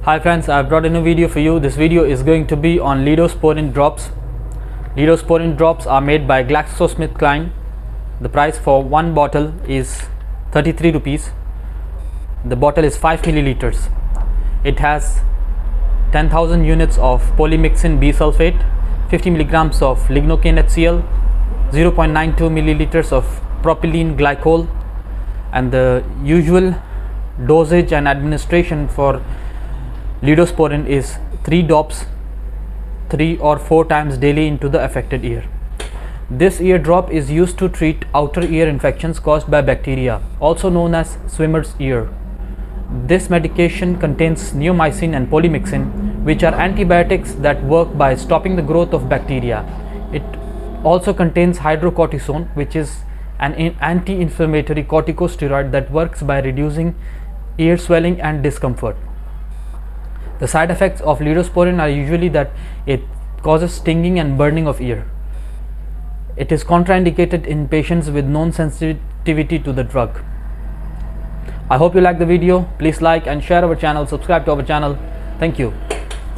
Hi friends, I've brought a new video for you. This video is going to be on Lidosporin drops. Lidosporin drops are made by GlaxoSmithKline. The price for one bottle is 33 rupees. The bottle is 5 milliliters. It has 10,000 units of polymyxin B sulfate, 50 milligrams of lignocaine HCl, 0.92 milliliters of propylene glycol, and the usual dosage and administration for Lidosporin is 3 drops 3 or 4 times daily into the affected ear. This ear drop is used to treat outer ear infections caused by bacteria, also known as swimmer's ear. This medication contains neomycin and polymyxin, which are antibiotics that work by stopping the growth of bacteria. It also contains hydrocortisone, which is an anti-inflammatory corticosteroid that works by reducing ear swelling and discomfort. The side effects of Lidosporin are usually that it causes stinging and burning of ear. It is contraindicated in patients with known sensitivity to the drug. I hope you like the video. Please like and share our channel, subscribe to our channel. Thank you.